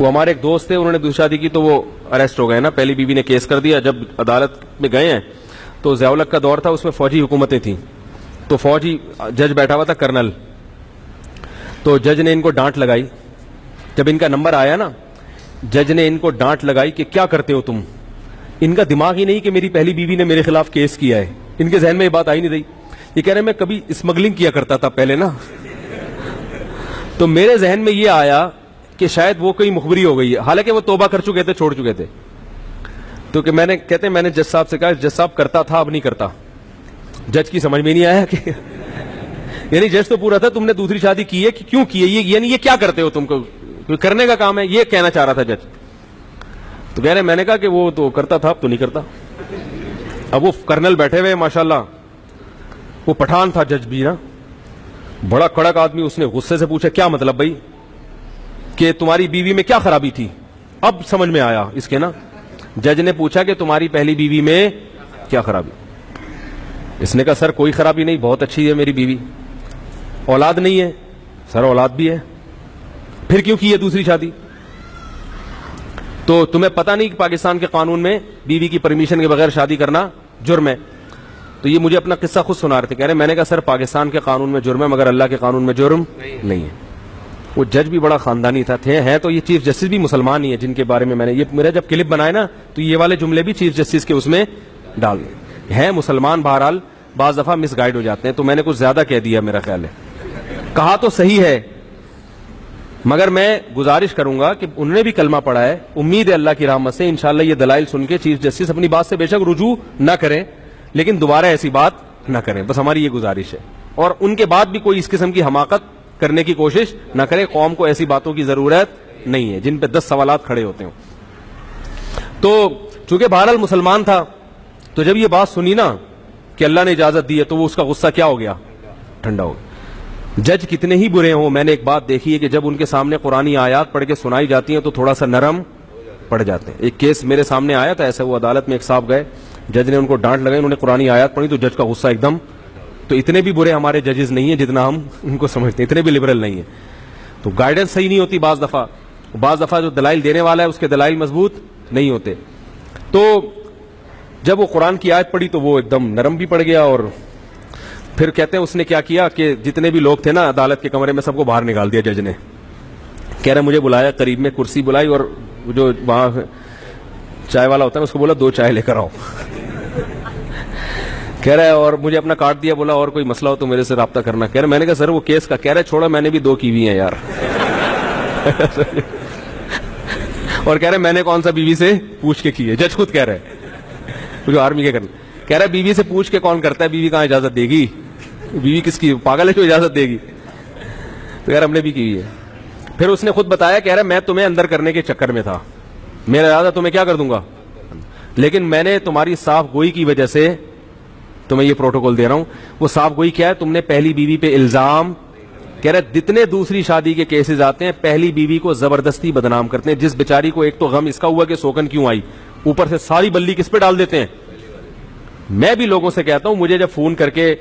وہ ہمارے ایک دوست تھے, انہوں نے دوسری شادی کی تو وہ اریسٹ ہو گئے نا, پہلی بیوی نے کیس کر دیا. جب عدالت میں گئے ہیں تو ضیاء الحق کا دور تھا, اس میں فوجی حکومتیں تھیں, تو فوجی جج بیٹھا ہوا تھا کرنل, تو جج نے ان کو ڈانٹ لگائی. جب ان کا نمبر آیا نا, جج نے ان کو ڈانٹ لگائی کہ کیا کرتے ہو تم. ان کا دماغ ہی نہیں کہ میری پہلی بیوی نے میرے خلاف کیس کیا ہے, ان کے ذہن میں یہ بات آئی نہیں رہی. یہ کہہ رہے میں کبھی اسمگلنگ کیا کرتا تھا پہلے نا, تو میرے ذہن میں یہ آیا کہ شاید وہ کوئی مخبری ہو گئی ہے, حالانکہ وہ توبہ کر چکے تھے, چھوڑ چکے تھے. تو کہ میں نے جج صاحب سے کہا, جج صاحب کرتا تھا اب نہیں کرتا. جج کی سمجھ میں نہیں آیا کہ یعنی جج تو پورا تھا تم نے دوسری شادی کی ہے کہ کیوں کی ہے, یعنی یہ کیا کرتے ہو تم کو, کرنے کا کام ہے, یہ کہنا چاہ رہا تھا جج. تو کہہ رہے میں نے کہا کہ وہ تو کرتا تھا اب تو نہیں کرتا. اب وہ کرنل بیٹھے ہوئے ماشاءاللہ, وہ پٹھان تھا جج بھی نا, بڑا کڑک آدمی. اس نے غصے سے پوچھا کیا مطلب بھائی کہ تمہاری بیوی میں کیا خرابی تھی, اب سمجھ میں آیا اس کے نا. جج نے پوچھا کہ تمہاری پہلی بیوی میں کیا خرابی. اس نے کہا سر کوئی خرابی نہیں, بہت اچھی ہے میری بیوی, اولاد نہیں ہے. سر اولاد بھی ہے, پھر کیوں کی ہے دوسری شادی. تو تمہیں پتہ نہیں کہ پاکستان کے قانون میں بیوی کی پرمیشن کے بغیر شادی کرنا جرم ہے. تو یہ مجھے اپنا قصہ خود سنا رہے تھے, کہہ رہے میں نے کہا سر پاکستان کے قانون میں جرم ہے مگر اللہ کے قانون میں جرم نہیں ہے. وہ جج بھی بڑا خاندانی تھا, ہیں تو یہ چیف جسٹس بھی مسلمان ہی ہیں, جن کے بارے میں نے یہ میرا جب کلپ بنایا نا تو یہ والے جملے بھی چیف جسٹس کے اس میں ڈال دیں. ہیں مسلمان, بہرحال بعض دفعہ مس گائیڈ ہو جاتے ہیں, تو میں نے کچھ زیادہ کہہ دیا میرا خیال ہے. کہا تو صحیح ہے مگر میں گزارش کروں گا کہ انہوں نے بھی کلمہ پڑھا ہے, امید ہے اللہ کی رحمت سے انشاءاللہ یہ دلائل سن کے چیف جسٹس اپنی بات سے بے شک رجوع نہ کریں, لیکن دوبارہ ایسی بات نہ کریں, بس ہماری یہ گزارش ہے. اور ان کے بعد بھی کوئی اس قسم کی حماقت کرنے کی کوشش نہ کرے. قوم کو ایسی باتوں کی ضرورت نہیں ہے جن پہ 10 سوالات کھڑے ہوتے ہوں. تو چونکہ بہرحال مسلمان تھا, تو جب یہ بات سنی نا کہ اللہ نے اجازت دی ہے تو وہ اس کا غصہ کیا ہو گیا, ٹھنڈا ہو گیا. جج کتنے ہی برے ہوں, میں نے ایک بات دیکھی ہے کہ جب ان کے سامنے قرآنی آیات پڑھ کے سنائی جاتی ہیں تو تھوڑا سا نرم پڑ جاتے ہیں. ایک کیس میرے سامنے آیا تھا ایسا, وہ عدالت میں ایک صاحب گئے, جج نے ان کو ڈانٹ لگائی, انہوں نے قرآنی آیات پڑھی تو جج کا غصہ ایک دم. تو اتنے بھی برے ہمارے ججز نہیں ہیں جتنا ہم ان کو سمجھتے ہیں, اتنے بھی لبرل نہیں ہیں. تو گائیڈنس صحیح نہیں ہوتی بعض دفعہ جو دلائل دینے والا ہے اس کے دلائل مضبوط نہیں ہوتے. تو جب وہ قرآن کی آیت پڑھی تو وہ ایک دم نرم بھی پڑ گیا. اور پھر کہتے ہیں اس نے کیا کیا کہ جتنے بھی لوگ تھے نا عدالت کے کمرے میں سب کو باہر نکال دیا جج نے. کہہ رہے مجھے بلایا, قریب میں کرسی بلائی اور جو وہاں چائے والا ہوتا ہے اس کو بولا 2 چائے لے کر آؤ. کہہ رہا ہے اور مجھے اپنا کارڈ دیا, بولا اور کوئی مسئلہ ہو تو میرے سے رابطہ کرنا. کہہ رہا میں نے کہا سر وہ کیس کا, کہہ رہا چھوڑا میں نے بھی 2 کی ہوئی ہیں یار. اور کہہ رہے میں نے کون سا بیوی سے پوچھ کے کی ہے, جج خود کہہ رہے جو آرمی کے کرنا. کہہ رہا بیوی سے پوچھ کے کون کرتا ہے, بیوی کہاں اجازت دے گی, بیوی کس کی پاگل ہے جو اجازت دے گی. تو یار ہم نے بھی کی ہوئی ہے. پھر اس نے خود بتایا, کہہ رہا میں تمہیں اندر کرنے کے چکر میں تھا, میرا ارادہ تمہیں کیا کر دوں گا, لیکن میں نے تمہاری صاف گوئی کی وجہ سے تمہیں یہ پروٹوکول دے رہا ہوں. وہ صاف گوئی کیا ہے, تم نے پہلی بیوی پہ الزام, کہہ رہے جتنے دوسری شادی کے کیسز آتے ہیں پہلی بیوی کو زبردستی بدنام کرتے ہیں. جس بیچاری کو ایک تو غم اس کا ہوا کہ سوکن کیوں آئی, اوپر سے ساری بلی کس پہ ڈال دیتے ہیں. میں بھی لوگوں سے کہتا ہوں, مجھے جب فون کر کے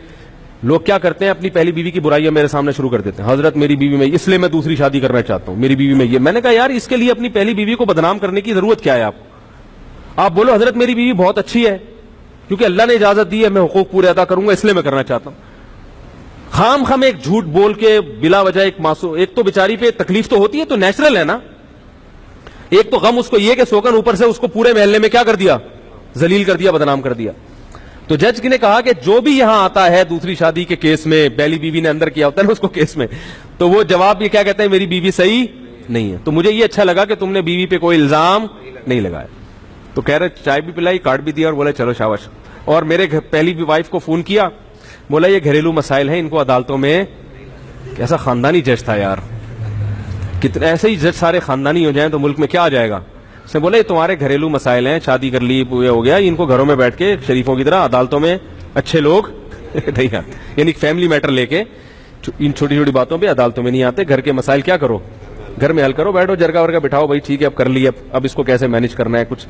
لوگ کیا کرتے ہیں اپنی پہلی بیوی کی برائیاں میرے سامنے شروع کر دیتے ہیں, حضرت میری بیوی میں اس لیے میں دوسری شادی کرنا چاہتا ہوں, میری بیوی میں یہ. میں نے کہا یار اس کے لیے اپنی پہلی بیوی کو بدنام کرنے کی ضرورت کیا ہے. آپ بولو حضرت میری بیوی بہت اچھی ہے کیونکہ اللہ نے اجازت دی ہے, میں حقوق پورے ادا کروں گا اس لیے میں کرنا چاہتا ہوں. خام ایک جھوٹ بول کے بلا وجہ ایک معصوم, ایک تو بیچاری پہ تکلیف تو ہوتی ہے تو نیچرل ہے نا, ایک تو غم اس کو یہ کہ سوکن اوپر سے اس کو پورے محلے میں کیا کر دیا, ذلیل کر دیا, بدنام کر دیا. تو جج نے کہا کہ جو بھی یہاں آتا ہے دوسری شادی کے کیس میں, پہلی بیوی نے اندر کیا ہوتا ہے نا اس کو کیس میں, تو وہ جواب یہ کیا کہتے ہیں, میری بیوی صحیح نہیں ہے. تو مجھے یہ اچھا لگا کہ تم نے بیوی پہ کوئی الزام نہیں لگایا. تو کہہ رہے چائے بھی پلائی, کارڈ بھی دیا اور بولے چلو شاباش. اور میرے پہلی وائف کو فون کیا, بولا یہ گھریلو مسائل ہیں ان کو عدالتوں میں. کیسا خاندانی جج تھا یار, کتنے ایسے ہی جج سارے خاندانی ہو جائیں تو ملک میں کیا آ جائے گا. اس نے بولا یہ تمہارے گھریلو مسائل ہیں, شادی کر لی ہو گیا, ان کو گھروں میں بیٹھ کے شریفوں کی طرح عدالتوں میں اچھے لوگ نہیں آتے, یعنی فیملی میٹر لے کے ان چھوٹی چھوٹی باتوں پہ عدالتوں میں نہیں آتے. گھر کے مسائل کیا کرو, گھر میں حل کرو, بیٹھو جرگا ورگا بٹھاؤ, بھائی ٹھیک ہے اب کر لی, اب اس کو کیسے مینج کرنا ہے, کچھ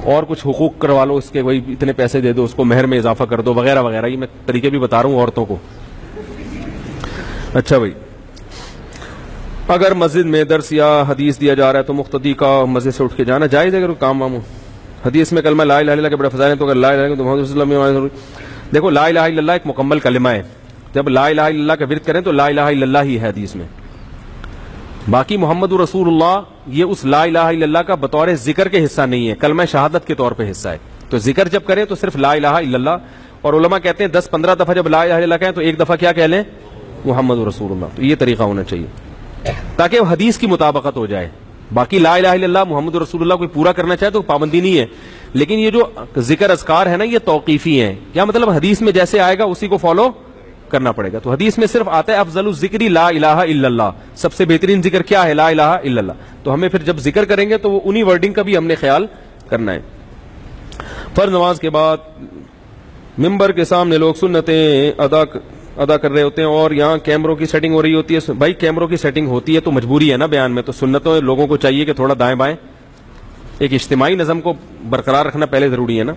اور کچھ حقوق کروا لو اس کے, وہی اتنے پیسے دے دو اس کو, مہر میں اضافہ کر دو وغیرہ وغیرہ. یہ میں طریقے بھی بتا رہا ہوں عورتوں کو. اچھا بھائی, اگر مسجد میں درس یا حدیث دیا جا رہا ہے تو مقتدی کا مسجد سے اٹھ کے جانا جائز ہے اگر کام وام ہو. حدیث میں کلمہ لا الہ الا اللہ کے بڑے فضائل ہیں تو اگر لا الہ الا اللہ تو محمد رسول اللہ. دیکھو لا الہ الا اللہ ایک مکمل کلمہ ہے. جب لا الہ الا اللہ کا ورد کریں تو لا الہ الا اللہ ہی ہے حدیث میں. باقی محمد رسول اللہ یہ اس لا الہ الا اللہ کا بطور ذکر کے حصہ نہیں ہے, کلمہ شہادت کے طور پہ حصہ ہے. تو ذکر جب کریں تو صرف لا الہ الا اللہ, اور علماء کہتے ہیں 10-15 دفعہ جب لا الہ الا اللہ کہیں تو ایک دفعہ کیا کہہ لیں محمد رسول اللہ. تو یہ طریقہ ہونا چاہیے تاکہ وہ حدیث کی مطابقت ہو جائے. باقی لا الہ الا اللہ محمد رسول اللہ کوئی پورا کرنا چاہے تو پابندی نہیں ہے, لیکن یہ جو ذکر اذکار ہے نا یہ توقیفی ہیں. کیا مطلب حدیث میں جیسے آئے گا اسی کو فالو کرنا پڑے گا. تو حدیث میں صرف آتا ہے افضل الذکر لا الہ الا اللہ, سب سے بہترین ذکر کیا ہے لا الہ الا اللہ. تو ہمیں پھر جب ذکر کریں گے تو وہ انہی ورڈنگ کا بھی ہم نے خیال کرنا ہے. فرض نماز کے بعد ممبر کے سامنے لوگ سنتیں ادا کر رہے ہوتے ہیں اور یہاں کیمروں کی سیٹنگ ہو رہی ہوتی ہے. بھائی کیمروں کی سیٹنگ ہوتی ہے تو مجبوری ہے نا بیان میں, تو سنتوں لوگوں کو چاہیے کہ تھوڑا دائیں بائیں ایک اجتماعی نظم کو برقرار رکھنا پہلے ضروری ہے نا.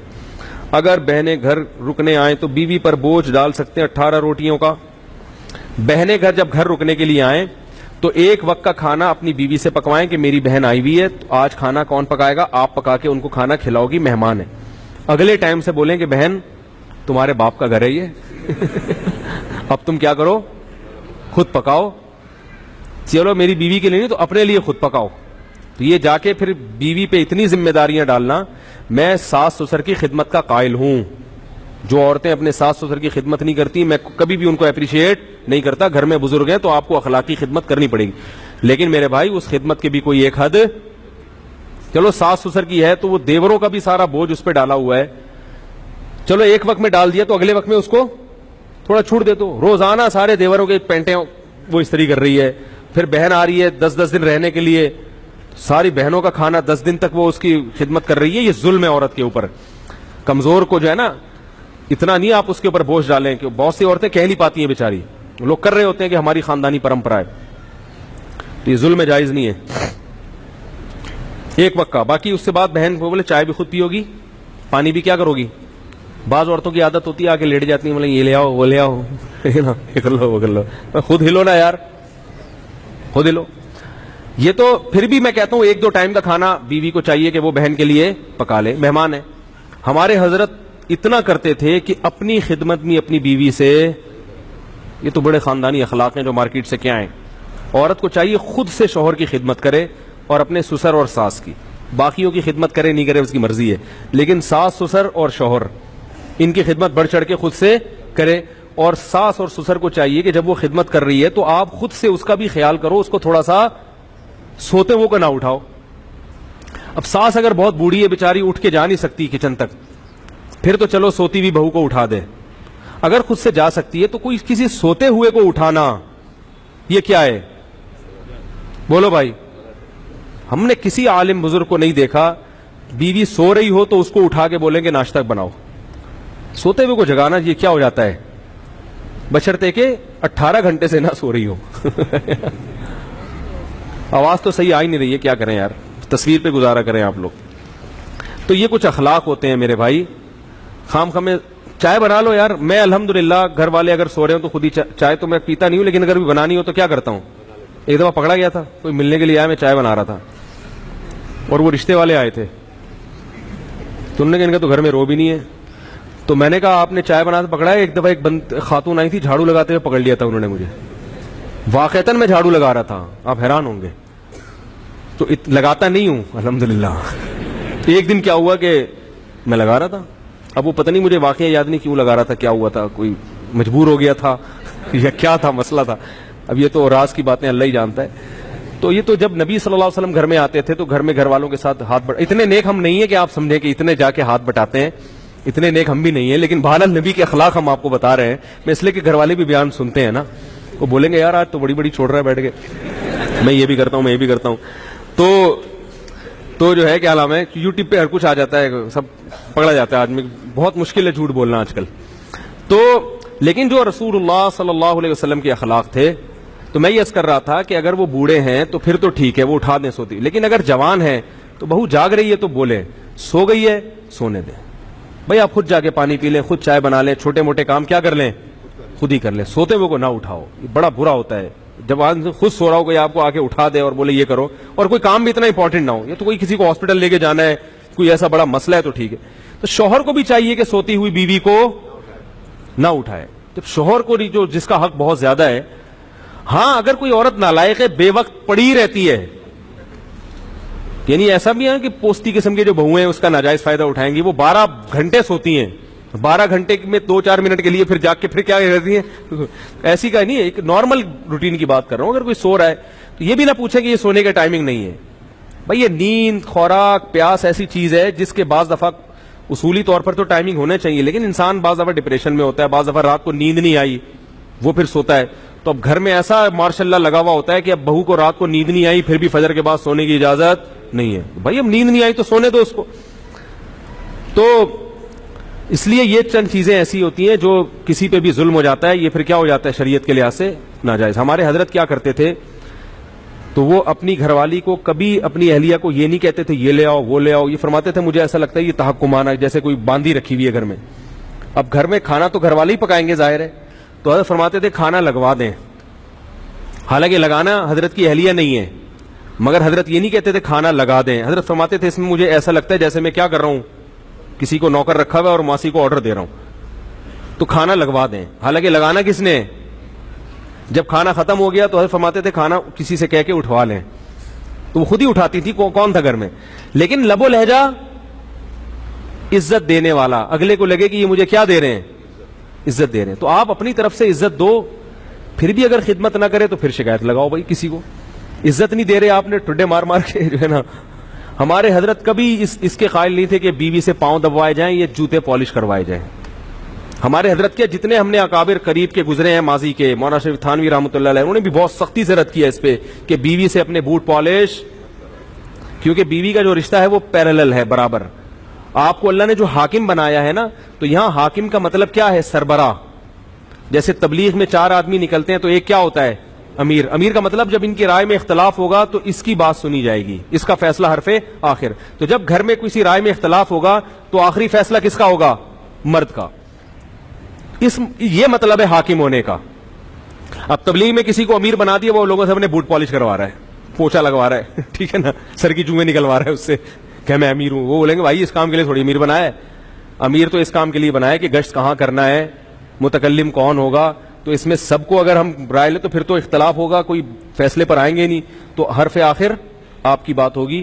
اگر بہنیں گھر رکنے آئیں تو بیوی پر بوجھ ڈال سکتے ہیں 18 روٹیوں کا. بہنیں گھر جب گھر رکنے کے لیے آئیں تو ایک وقت کا کھانا اپنی بیوی سے پکوائیں کہ میری بہن آئی ہوئی ہے تو آج کھانا کون پکائے گا, آپ پکا کے ان کو کھانا کھلاؤ گی, مہمان ہے. اگلے ٹائم سے بولیں کہ بہن تمہارے باپ کا گھر ہے یہ اب تم کیا کرو خود پکاؤ. چلو میری بیوی کے لیے نہیں تو اپنے لیے خود پکاؤ. تو یہ جا کے پھر بیوی پہ اتنی ذمہ داریاں ڈالنا. میں ساس سسر کی خدمت کا قائل ہوں. جو عورتیں اپنے ساس سسر کی خدمت نہیں کرتی میں کبھی بھی ان کو اپریشیٹ نہیں کرتا. گھر میں بزرگ ہیں تو آپ کو اخلاقی خدمت کرنی پڑے گی, لیکن میرے بھائی اس خدمت کی بھی کوئی ایک حد. چلو ساس سسر کی ہے تو وہ دیوروں کا بھی سارا بوجھ اس پہ ڈالا ہوا ہے. چلو ایک وقت میں ڈال دیا تو اگلے وقت میں اس کو تھوڑا چھوٹ دے دو. روزانہ سارے دیوروں کے پینٹیں وہ استری کر رہی ہے, پھر بہن آ رہی ہے 10 دن رہنے کے لیے, ساری بہنوں کا کھانا 10 دن تک وہ اس کی خدمت کر رہی ہے. یہ ظلم ہے عورت کے اوپر. کمزور کو جو ہے نا اتنا نہیں آپ اس کے اوپر بوجھ ڈالیں کہ بہت سی عورتیں کہہ نہیں پاتی ہیں بیچاری, لوگ کر رہے ہوتے ہیں کہ ہماری خاندانی پرمپرا ہے. تو یہ ظلم جائز نہیں ہے ایک وقت کا. باقی اس سے بعد بہن کو بولے چائے بھی خود پیو گی, پانی بھی کیا کرو گی. بعض عورتوں کی عادت ہوتی ہے آ کے لیٹ جاتی ہیں, بولے یہ لے آؤ وہ لے آؤ کر لو وہ کر لو. خود ہلو نا یار, خود ہلو. یہ تو پھر بھی میں کہتا ہوں 1-2 ٹائم کا کھانا بیوی کو چاہیے کہ وہ بہن کے لیے پکا لے, مہمان ہے. ہمارے حضرت اتنا کرتے تھے کہ اپنی خدمت میں اپنی بیوی سے, یہ تو بڑے خاندانی اخلاق ہیں جو مارکیٹ سے کیا ہیں. عورت کو چاہیے خود سے شوہر کی خدمت کرے اور اپنے سسر اور ساس کی. باقیوں کی خدمت کرے نہیں کرے اس کی مرضی ہے, لیکن ساس سسر اور شوہر ان کی خدمت بڑھ چڑھ کے خود سے کرے. اور ساس اور سسر کو چاہیے کہ جب وہ خدمت کر رہی ہے تو آپ خود سے اس کا بھی خیال کرو, اس کو تھوڑا سا سوتے وہ کو نہ اٹھاؤ. اب ساس اگر بہت بوڑھی ہے بیچاری, اٹھ کے جا نہیں سکتی کچن تک, پھر تو چلو سوتی ہوئی بہو کو اٹھا دے. اگر خود سے جا سکتی ہے تو کوئی کسی سوتے ہوئے کو اٹھانا یہ کیا ہے بولو بھائی. ہم نے کسی عالم بزرگ کو نہیں دیکھا بیوی سو رہی ہو تو اس کو اٹھا کے بولیں گے ناشتہ بناؤ. سوتے ہوئے کو جگانا یہ کیا ہو جاتا ہے, بشرطے کہ 18 گھنٹے سے نہ سو رہی ہو. آواز تو صحیح آ ہی نہیں رہی ہے, کیا کریں یار, تصویر پہ گزارا کریں آپ لوگ. تو یہ کچھ اخلاق ہوتے ہیں میرے بھائی. خام خامے چائے بنا لو یار. میں الحمدللہ گھر والے اگر سو رہے ہوں تو خود ہی چائے تو میں پیتا نہیں ہوں, لیکن اگر بھی بنانی ہو تو کیا کرتا ہوں. ایک دفعہ پکڑا گیا تھا, کوئی ملنے کے لیے آیا, میں چائے بنا رہا تھا اور وہ رشتے والے آئے تھے. تم نے کہ ان کا تو گھر میں رو بھی نہیں ہے. تو میں نے کہا آپ نے چائے بنا پکڑا ہے. ایک دفعہ ایک خاتون آئی تھی, جھاڑو لگاتے ہوئے پکڑ لیا تھا انہوں نے مجھے. واقعتاً میں جھاڑو لگا رہا تھا, آپ حیران ہوں گے. تو لگاتا نہیں ہوں الحمدللہ. ایک دن کیا ہوا کہ میں لگا رہا تھا, اب وہ پتہ نہیں مجھے واقعہ یاد نہیں کیوں لگا رہا تھا, کیا ہوا تھا, کوئی مجبور ہو گیا تھا یا کیا تھا مسئلہ تھا. اب یہ تو راز کی باتیں اللہ ہی جانتا ہے. تو یہ تو جب نبی صلی اللہ علیہ وسلم گھر میں آتے تھے تو گھر میں گھر والوں کے ساتھ ہاتھ اتنے نیک ہم نہیں ہیں کہ آپ سمجھیں کہ اتنے جا کے ہاتھ بٹاتے ہیں, اتنے نیک ہم بھی نہیں ہیں. لیکن بہرحال نبی کے اخلاق ہم آپ کو بتا رہے ہیں. میں اس لیے کہ گھر والے بھی بیان سنتے ہیں نا, وہ بولیں گے یار آج تو بڑی بڑی چھوڑ رہا ہے بیٹھ کے, میں یہ بھی کرتا ہوں میں یہ بھی کرتا ہوں. تو جو ہے کیا نام ہے, یوٹیوب پہ ہر کچھ آ جاتا ہے, سب پکڑا جاتا ہے. آدمی بہت مشکل ہے جھوٹ بولنا آج کل. تو لیکن جو رسول اللہ صلی اللہ علیہ وسلم کے اخلاق تھے, تو میں یہ عرض کر رہا تھا کہ اگر وہ بوڑھے ہیں تو پھر تو ٹھیک ہے, وہ اٹھا دیں سوتی. لیکن اگر جوان ہیں تو بہو جاگ رہی ہے تو بولے, سو گئی ہے سونے دیں بھائی, آپ خود جا کے پانی پی لیں, خود چائے بنا لیں, چھوٹے موٹے کام کیا کر لیں خود ہی کر لیں. سوتے ہوئے کو نہ اٹھاؤ, یہ بڑا برا ہوتا ہے. جب آدمی خود سو رہا ہو کوئی آپ کو آ کے اٹھا دے اور بولے یہ کرو, اور کوئی کام بھی اتنا امپورٹنٹ نہ ہو, یہ تو کوئی کسی کو ہاسپٹل لے کے جانا ہے, کوئی ایسا بڑا مسئلہ ہے تو ٹھیک ہے. تو شوہر کو بھی چاہیے کہ سوتی ہوئی بیوی کو نہ اٹھائے. جب شوہر کو جو جس کا حق بہت زیادہ ہے, ہاں اگر کوئی عورت نالائق ہے, بے وقت پڑی رہتی ہے, یعنی ایسا بھی ہے کہ پوستی قسم کے جو بہویں ہیں اس کا ناجائز فائدہ اٹھائیں گی, وہ 12 گھنٹے سوتی ہیں, 12 گھنٹے میں 2-4 منٹ کے لیے پھر جاگ کے پھر کیا رہتی ہیں, ایسی کا نہیں ہے, ایک نارمل روٹین کی بات کر رہا ہوں. اگر کوئی سو رہا ہے تو یہ بھی نہ پوچھے کہ یہ سونے کا ٹائمنگ نہیں ہے. بھائی یہ نیند, خوراک, پیاس ایسی چیز ہے جس کے بعض دفعہ اصولی طور پر تو ٹائمنگ ہونا چاہیے, لیکن انسان بعض دفعہ ڈپریشن میں ہوتا ہے, بعض دفعہ رات کو نیند نہیں آئی وہ پھر سوتا ہے. تو اب گھر میں ایسا ماشاء اللہ لگا ہوا ہوتا ہے کہ اب بہو کو رات کو نیند نہیں آئی پھر بھی فجر کے بعد سونے کی اجازت نہیں ہے. بھائی اب نیند نہیں آئی تو سونے دو اس کو. تو اس لیے یہ چند چیزیں ایسی ہوتی ہیں جو کسی پہ بھی ظلم ہو جاتا ہے, یہ پھر کیا ہو جاتا ہے شریعت کے لحاظ سے ناجائز. ہمارے حضرت کیا کرتے تھے, تو وہ اپنی گھر والی کو کبھی اپنی اہلیہ کو یہ نہیں کہتے تھے یہ لے آؤ وہ لے آؤ, یہ فرماتے تھے مجھے ایسا لگتا ہے یہ تحکمانہ, جیسے کوئی باندھی رکھی ہوئی ہے گھر میں. اب گھر میں کھانا تو گھر والے ہی پکائیں گے ظاہر ہے, تو حضرت فرماتے تھے کھانا لگوا دیں. حالانکہ لگانا حضرت کی اہلیہ نہیں ہے, مگر حضرت یہ نہیں کہتے تھے کھانا لگا دیں. حضرت فرماتے تھے اس میں مجھے ایسا لگتا ہے جیسے میں کیا کر رہا ہوں, کسی کو نوکر رکھا ہوا ہے اور ماسی کو آرڈر دے رہا ہوں, تو کھانا لگوا دیں. حالانکہ لگانا کس نے, جب کھانا ختم ہو گیا تو حضرت فرماتے تھے کھانا کسی سے کہہ کے اٹھوا لیں, تو وہ خود ہی اٹھاتی تھی, کون تھا گھر میں, لیکن لب و لہجہ عزت دینے والا, اگلے کو لگے کہ یہ مجھے کیا دے رہے ہیں, عزت دے رہے ہیں. تو آپ اپنی طرف سے عزت دو, پھر بھی اگر خدمت نہ کرے تو پھر شکایت لگاؤ. بھائی کسی کو عزت نہیں دے رہے آپ نے, ٹھڈے مار مار کے جو ہے نا. ہمارے حضرت کبھی اس کے قائل نہیں تھے کہ بیوی سے پاؤں دبوائے جائیں یا جوتے پالش کروائے جائیں. ہمارے حضرت کے جتنے ہم نے اکابر قریب کے گزرے ہیں ماضی کے, مولانا شریف تھانوی رحمۃ اللہ علیہ, انہوں نے بھی بہت سختی سے رد کیا اس پہ کہ بیوی سے اپنے بوٹ پالش, کیونکہ بیوی کا جو رشتہ ہے وہ پیرالل ہے, برابر. آپ کو اللہ نے جو حاکم بنایا ہے نا, تو یہاں حاکم کا مطلب کیا ہے, سربراہ. جیسے تبلیغ میں 4 آدمی نکلتے ہیں تو ایک کیا ہوتا ہے, امیر. امیر کا مطلب جب ان کی رائے میں اختلاف ہوگا تو اس کی بات سنی جائے گی, اس کا فیصلہ حرف آخر. تو جب گھر میں کسی رائے میں اختلاف ہوگا تو آخری فیصلہ کس کا ہوگا, مرد کا. یہ مطلب ہے حاکم ہونے کا. اب تبلیغ میں کسی کو امیر بنا دیا, وہ لوگوں سے اپنے بوٹ پالش کروا رہا ہے, پوچھا لگوا رہا ہے, ٹھیک ہے نا, سر کی چونگیں نکلوا رہا ہے اس سے کہ میں امیر ہوں. وہ بولیں گے بھائی اس کام کے لیے تھوڑی امیر بنایا ہے, امیر تو اس کام کے لیے بنایا ہے کہ گشت کہاں کرنا ہے, متکلم کون ہوگا. تو اس میں سب کو اگر ہم رائے لیں تو پھر تو اختلاف ہوگا, کوئی فیصلے پر آئیں گے نہیں. تو حرف آخر آپ کی بات ہوگی,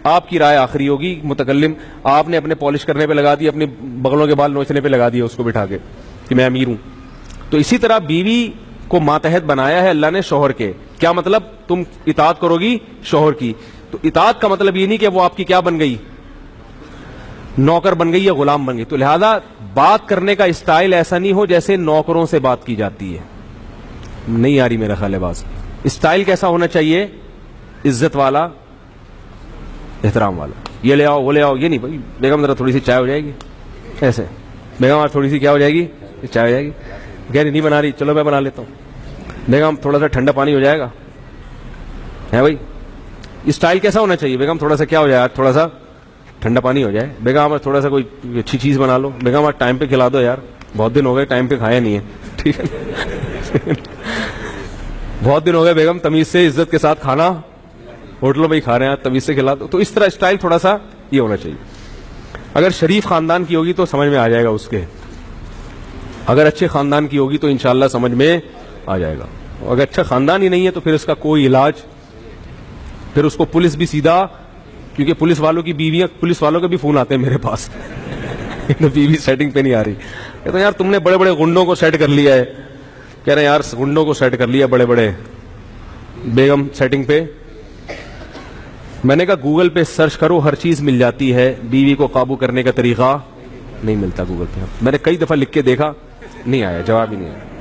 آپ کی رائے آخری ہوگی. متکلم آپ نے اپنے پالش کرنے پہ لگا دی, اپنے بغلوں کے بال نوچنے پہ لگا دیا اس کو بٹھا کے کہ میں امیر ہوں. تو اسی طرح بیوی کو ماتحت بنایا ہے اللہ نے شوہر کے. کیا مطلب, تم اطاعت کرو گی شوہر کی. تو اطاعت کا مطلب یہ نہیں کہ وہ آپ کی کیا بن گئی, نوکر بن گئی یا غلام بن گئی. تو لہذا بات کرنے کا اسٹائل ایسا نہیں ہو جیسے نوکروں سے بات کی جاتی ہے. نہیں آ رہی میرا خیال ہے بات. اسٹائل کیسا ہونا چاہیے, عزت والا, احترام والا. یہ لے آؤ وہ لے آؤ, یہ نہیں بھائی بیگم ذرا تھوڑی سی چائے ہو جائے گی, ایسے بیگم تھوڑی سی کیا ہو جائے گی, چائے ہو جائے گی. کہہ رہی نہیں بنا رہی, چلو میں بنا لیتا ہوں. بیگم تھوڑا سا ٹھنڈا پانی ہو جائے گا, ہے بھائی. اسٹائل کیسا ہونا چاہیے, بیگم تھوڑا سا کیا ہو جائے, تھوڑا سا ٹھنڈا پانی ہو جائے. بیگم تھوڑا سا کوئی اچھی چیز بنا لو. بیگم آج ٹائم پہ کھلا دو یار, بہت دن ہو گئے ٹائم پہ کھایا نہیں ہے, ٹھیک ہے. بہت دن ہو گئے بیگم, تمیز سے عزت کے ساتھ کھانا ہوٹلوں میں ہی کھا رہے ہیں, تمیز سے کھلا دو. تو اس طرح اسٹائل تھوڑا سا یہ ہونا چاہیے. اگر شریف خاندان کی ہوگی تو سمجھ میں آ جائے گا اس کے, اگر اچھے خاندان کی ہوگی تو انشاءاللہ سمجھ میں آ جائے گا. اگر اچھا خاندان ہی نہیں ہے تو پھر اس کا کوئی علاج, پھر اس کو پولیس بھی سیدھا, کیونکہ پولیس والوں کی بیویاں, پولیس والوں کے بھی فون آتے ہیں میرے پاس, بیوی سیٹنگ پہ نہیں آ رہی. کہتے ہیں یار تم نے بڑے بڑے گنڈوں کو سیٹ کر لیا ہے. کہہ رہے ہیں یار گنڈوں کو سیٹ کر لیا بڑے بڑے, بیگم سیٹنگ پہ. میں نے کہا گوگل پہ سرچ کرو, ہر چیز مل جاتی ہے, بیوی کو قابو کرنے کا طریقہ نہیں ملتا گوگل پہ. میں نے کئی دفعہ لکھ کے دیکھا, نہیں آیا, جواب ہی نہیں آیا.